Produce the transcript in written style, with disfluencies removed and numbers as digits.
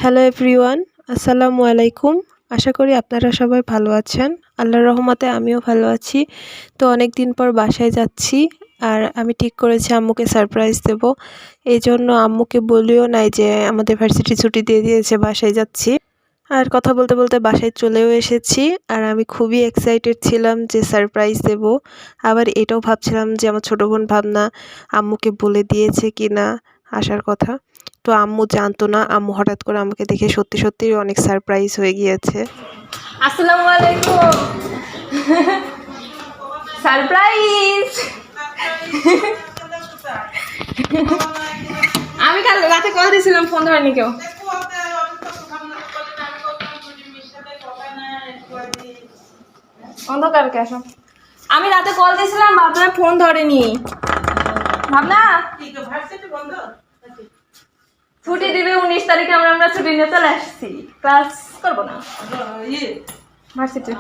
Hello everyone, আসসালামু আলাইকুম। আশা করি আপনারা সবাই ভালো আছেন। আল্লাহর রহমতে আমিও ভালো আছি। তো অনেক দিন পর বাসায় যাচ্ছি, আর আমি ঠিক করেছি আম্মুকে সারপ্রাইজ দেব। এই জন্য আম্মুকে বলিও নাই যে আমাদের ভার্সিটি ছুটি দিয়ে দিয়েছে, বাসায় যাচ্ছি। আর কথা বলতে বলতে বাসায় চলেও এসেছি। আর আমি খুবই এক্সাইটেড ছিলাম যে সারপ্রাইজ দেব। আবার এটাও ভাবছিলাম যে আমার ছোটো বোন ভাবনা আম্মুকে বলে দিয়েছে কি না আসার কথা। তো আম্মু জানতো না। আম্মু হঠাৎ করে আমাকে দেখে সত্যি সত্যি অনেক সারপ্রাইজ হয়ে গিয়েছে। আসসালামু আলাইকুম। সারপ্রাইজ। আমি কাল রাতে কল দিয়েছিলাম, ফোন ধরেনি কেউ। অন্ধকারকে আসো। আমি রাতে কল দিয়েছিলাম, ভাবলাম ফোন ধরেনি। ভাবনা ছুটি দিবে 19 তারিখে, আমরা ছুটি নিয়ে চলে আসছি। ক্লাস করবো না, ভার্সিটি।